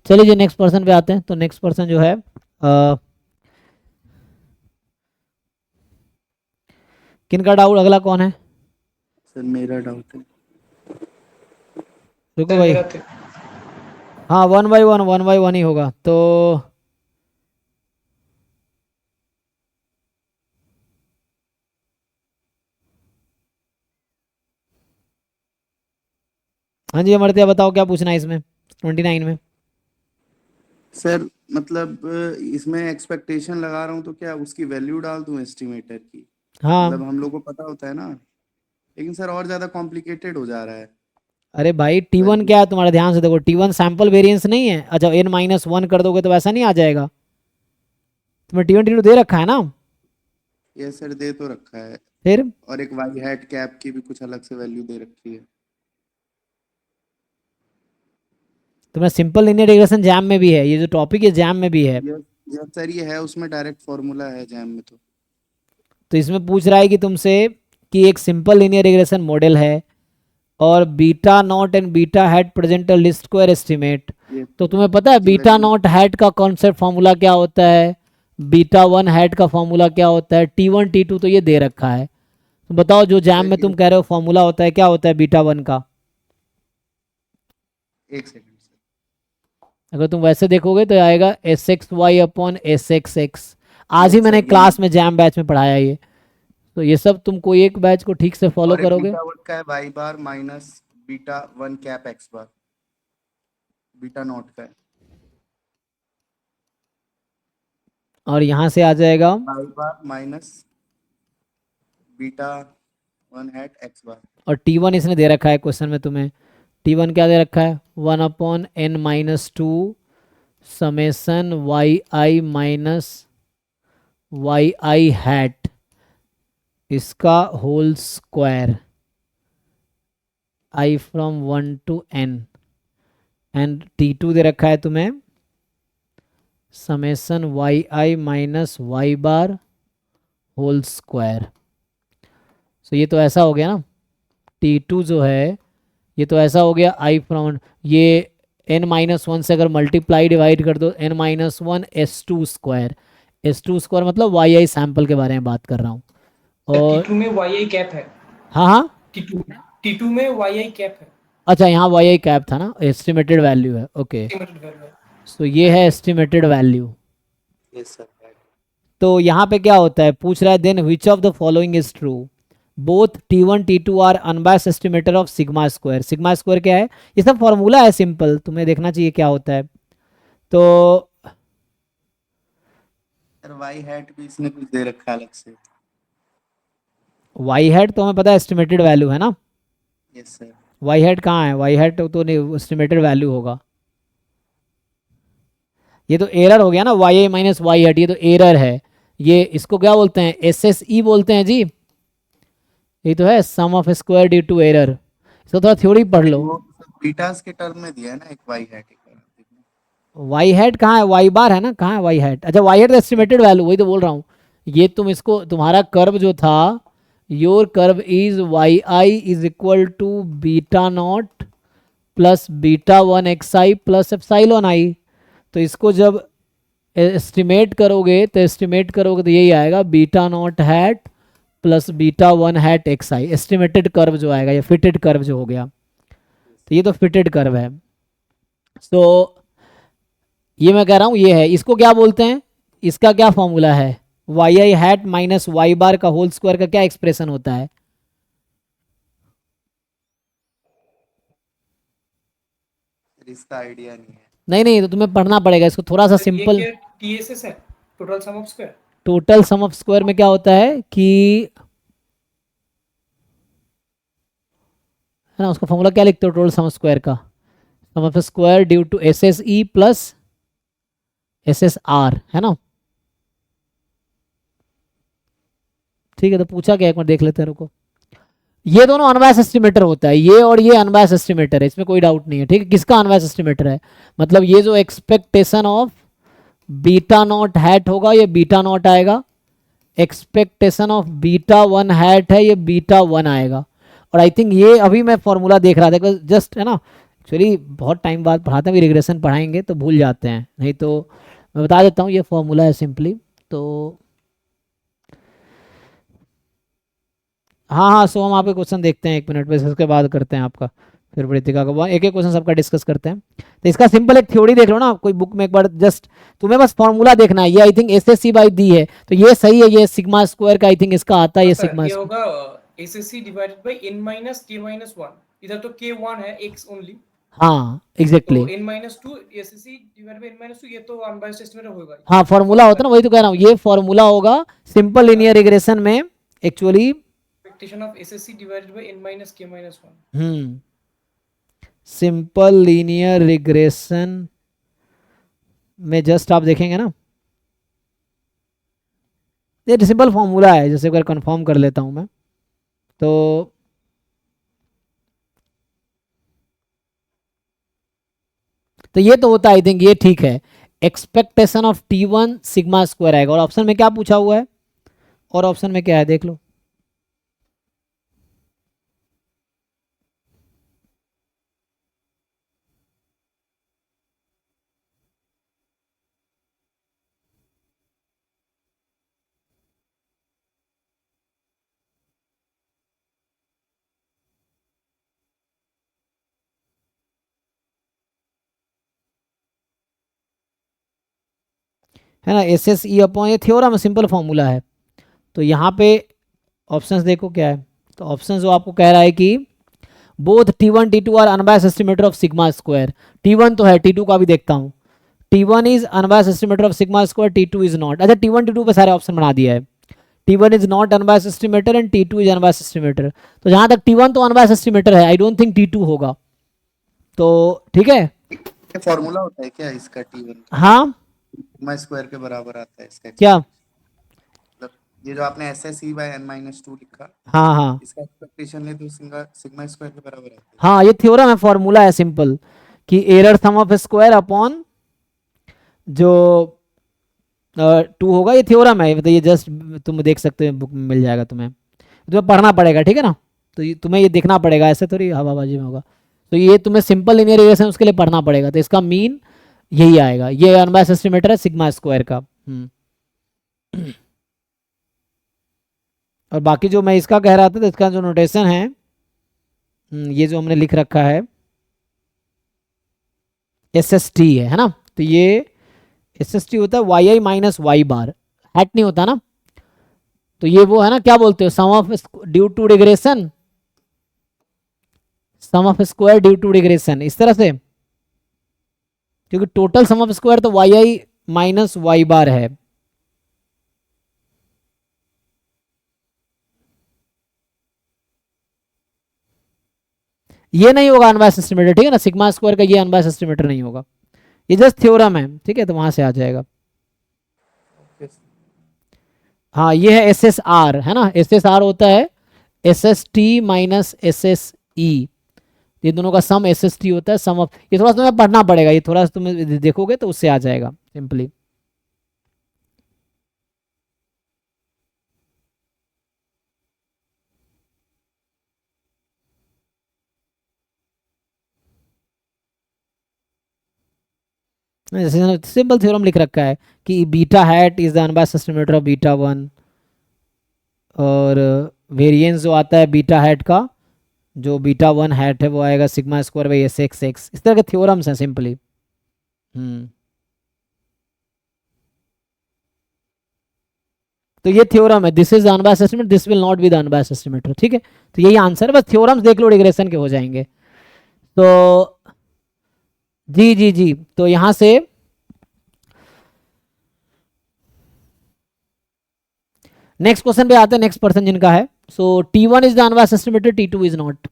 चलिए जी next person पे आते हैं। तो नेक्स्ट पर्सन जो है किनका डाउट, अगला कौन है? सर मेरा डाउट है। रुको सर भाई, मेरा थे। हाँ वन बाई वन ही होगा। तो हाँ जी अमरत्या बताओ क्या पूछना है इसमें 29 में। सर मतलब इसमें एक्सपेक्टेशन लगा रहा हूँ तो क्या उसकी वैल्यू डाल दूं एस्टिमेटर की? मतलब हाँ हम लोग को पता होता है ना, लेकिन सर और ज्यादा कॉम्प्लिकेटेड हो जा रहा है। अरे भाई T1 वैल्यू। क्या है तुम्हारा, ध्यान से देखो T1 सैंपल वेरिएंस नहीं है। अच्छा n-1 कर दोगे तो वैसा नहीं आ जाएगा? तुम्हें T1 T2 दे रखा है ना? ये सर दे तो रखा है। फिर और एक वाई हैट कैप की भी कुछ अलग से वैल्यू दे रखी है। तुम्हें सिंपल लीनियर रिग्रेशन जैम में भी है, ये जो टॉपिक है जैम में भी है। ये सर ये है, उसमें डायरेक्ट फॉर्मूला है जैम में तो। तो इसमें पूछ रहा है कि तुमसे कि एक सिंपल लीनियर रिग्रेशन मॉडल है और beta not and beta hat present a least square estimate. ये तो तुम्हें पता है इसकी बीटा वैल्यू। नॉट हैट का कॉन्सेप्ट फॉर्मूला क्या होता है, बीटा वन हैट का फॉर्मूला क्या होता है, T1 T2 तो ये दे रखा है। तो बताओ जो जैम सर में तुम कह रहे हो फॉर्मूला होता है क्या होता है बीटा वन का? एक सेकंड सर। अगर तुम वैसे देखोगे तो आएगा SXY अपॉन SXX। आज ही यस मैंने सर ये। क्लास में जैम बैच में पढ़ाया ये। तो ये सब तुम कोई एक बैच को ठीक से फॉलो और एक करोगे। बीटा वन का है Y bar minus beta one cap X bar. Beta not का है और यहाँ से आ जाएगा, Y bar minus beta one hat X bar. और T1 इसने दे रखा है क्वेश्चन में तुम्हें। T1 क्या दे रखा है, 1/n-2 summation Y I minus Y I hat इसका whole square I from 1 to n। And T2 दे रखा है तुम्हें summation Y I minus Y bar whole square. So ये तो ऐसा हो गया ना, T2 जो है ये तो ऐसा हो गया आई फ्रॉम ये n-1 से अगर मल्टीप्लाई डिवाइड कर दो n-1 S2 square. S2 square मतलब वाई आई सैम्पल के बारे में बात कर रहा हूँ। सर और T2 में वाई आई कैप है। हाँ हाँ, T2 में वाई आई कैप है। अच्छा यहाँ वाई आई कैप था ना, एस्टिमेटेड वैल्यू है, ओके। एस्टिमेटेड वैल्यू है। तो ये है एस्टिमेटेड वैल्यू। Yes sir. तो यहाँ पे क्या होता है, पूछ रहा है then which of the following is true, both T1 T2 are unbiased estimator of sigma square. Sigma square क्या है, ये सब फॉर्मूला है सिंपल, तुम्हें देखना चाहिए क्या होता है। तो सर वाई हैट भी इसने कुछ दे रखा है अलग से। वाई हेड तो हमें पता है एस्टिमेटेड वैल्यू है ना, यस सर। वाई हेड कहाँ है, वाई हेड तो नहीं एस्टिमेटेड वैल्यू होगा। ये तो एरर हो गया ना, Y I minus Y head, ये तो एरर है। ये इसको क्या बोलते हैं, SSE बोलते हैं जी। ये तो है sum of square due to error. इसको थोड़ा थ्योरी पढ़ लो। वो बीटास के टर्म में दिया है ना, एक वाई हैट एक वाई हेड कहाँ है, वाई बार है ना, कहाँ है वाई हेड, अच्छा वाई हेड एस्टिमेटेड वैल्यू, वही तो बोल रहा हूँ। ये तुम इसको, तुम्हारा कर्व जो था, your curve is Y I is equal to beta not plus beta one X I plus epsilon I. तो इसको जब एस्टिमेट करोगे तो यही आएगा beta not hat plus beta one hat X I, estimated curve जो आएगा, या फिटेड कर्व जो हो गया। तो ये तो फिटेड कर्व है। तो ये मैं कह रहा हूँ ये है, इसको क्या बोलते हैं, इसका क्या फॉर्मूला है, Y I hat minus Y बार का होल स्क्वायर का क्या एक्सप्रेशन होता है? इसका आइडिया नहीं है। नहीं नहीं, तो तुम्हें पढ़ना पड़ेगा इसको थोड़ा सा सर ये सिंपल। क्या TSS है, total sum of square. Total sum of square में क्या होता है कि, है ना, उसका फॉर्मूला क्या लिखते हो टोटल सम ऑफ स्क्वायर का, sum of square due to SSE plus SSR, है ना। ठीक है, तो पूछा क्या एक बार देख लेते हैं, रुको। ये दोनों अनबायस एस्टिमेटर होता है, ये और ये अनबायस एस्टिमेटर है, इसमें कोई डाउट नहीं है। ठीक है, किसका अनबायस एस्टिमेटर है, मतलब ये जो expectation of beta not hat होगा ये बीटा नॉट आएगा, expectation of beta one hat है ये बीटा वन आएगा। और आई थिंक ये अभी मैं फॉर्मूला देख रहा था जस्ट, है ना, एक्चुअली बहुत टाइम बाद पढ़ाते हैं, रिग्रेशन पढ़ाएंगे तो भूल जाते हैं, नहीं तो मैं बता देता हूँ, ये फॉर्मूला है सिंपली। तो हाँ हाँ, सो हम आपके क्वेश्चन देखते हैं 1 मिनट में, इसके बाद करते हैं आपका फिर प्रीतिका का एक एक क्वेश्चन सबका डिस्कस करते हैं। तो इसका सिंपल एक थ्योरी देख लो ना कोई बुक में एक बार, जस्ट तुम्हें बस फॉर्मूला देखना है। ये I think SSC by the है, तो ये सही है, ये सिग्मा स्क्वायर का आई थिंक इसका आता है, ये सर सिग्मा ये होगा SSC divided by n minus k minus 1, इधर तो k1 है x ओनली, हाँ एग्जैक्टली तो n minus 2 SSC divided by n minus 2, ये तो अनबायस्ड एस्टिमेट होगा। हाँ फॉर्मूला होता है ना, वही तो कह रहा हूँ, ये फॉर्मूला होगा सिंपल लीनियर रिग्रेशन में actually. Expectation of SSC divided by n minus k minus 1। Simple linear regression में जस्ट आप देखेंगे ना, ये सिंपल फॉर्मूला है, जैसे अगर कंफर्म कर लेता हूं मैं तो ये तो होता है आई थिंक, ये ठीक है। Expectation of T1 sigma square आएगा, और ऑप्शन में क्या पूछा हुआ है, और ऑप्शन में क्या है देख लो। है ना, एस एस ई अपॉन, ये थ्योरम सिंपल फॉर्मूला है। तो यहाँ पे ऑप्शंस देखो क्या है, तो ऑप्शंस जो आपको कह रहा है कि both T1 T2 are unbiased estimator of sigma square. T1 तो है, T2 का भी देखता हूँ। T1 is unbiased estimator of sigma square, T2 is not. अच्छा T1 T2 पे सारे ऑप्शन बना दिया है, T1 is not unbiased estimator and T2 is unbiased estimator. तो जहां तक T1 तो अनबायस्ड एस्टिमेटर है, आई डोंट थिंक T2 होगा, तो ठीक है। ये फॉर्मूला होता है क्या इसका T1 का? हाँ सिग्मा स्क्वायर के बराबर आता है इसका क्या, मतलब ये जो आपने SSE बाय n माइनस 2 लिखा, हाँ हाँ इसका एक्सपेक्टेशन ले तो सिग्मा स्क्वायर के बराबर आता है। हाँ, ये थ्योरम है, फॉर्मूला है सिंपल, कि error sum of square upon जो 2 होगा, ये थ्योरम है, मतलब ये जस्ट तुम देख सकते हो, बुक में मिल जाएगा तुम्हें, तुम्हें पढ़ना पड़ेगा, ठीक है ना। तो तुम्हें ये देखना पड़ेगा, ऐसे थोड़ी हवाबाजी में होगा। तो ये तुम्हें सिंपल लीनियर रिग्रेशन उसके लिए पढ़ना पड़ेगा, तो इसका मीन यही आएगा, ये अनबायस्ड एस्टिमेटर है सिग्मा स्क्वायर का। और बाकी जो मैं इसका कह रहा था, तो इसका जो नोटेशन है, ये जो हमने लिख रखा है SST है ना, तो ये SST होता है YI माइनस वाई बार, हैट नहीं होता ना। तो ये वो है ना, क्या बोलते हो, sum of due to regression, sum of square due to regression, इस तरह से, क्योंकि टोटल सम ऑफ स्क्वायर तो YI माइनस वाई बार है। ये नहीं होगा अनबायस्ड एस्टिमेटर, ठीक है ना, सिग्मा स्क्वायर का ये अनबायस्ड एस्टिमेटर नहीं होगा, ये जस्ट थ्योरम है, ठीक है, तो वहां से आ जाएगा। हाँ ये है SSR, है ना, SSR होता है SST माइनस SSE, ये दोनों का सम SST होता है, सम ऑफ, ये थोड़ा सा तुम्हें पढ़ना पड़ेगा, ये थोड़ा सा तुम्हें देखोगे तो उससे आ जाएगा सिंपली। जैसे सिंपल थ्योरम लिख रखा है कि beta hat is the unbiased estimator of beta 1, और वेरिएंस जो आता है बीटा हैट का, जो बीटा 1 हैट है वो आएगा सिग्मा स्क्वायर बाई SXX, इस तरह के थ्योरम्स हैं सिंपली। तो ये थ्योरम है, this is the unbiased estimate, this will not be the unbiased estimator, ठीक है। तो यही आंसर है, बस थ्योरम्स देख लो रिग्रेशन के हो जाएंगे। तो जी जी जी, तो यहां से नेक्स्ट क्वेश्चन पे आते हैं, नेक्स्ट पर्सन जिनका है। सो T1 is the unbiased estimator, T2 is not.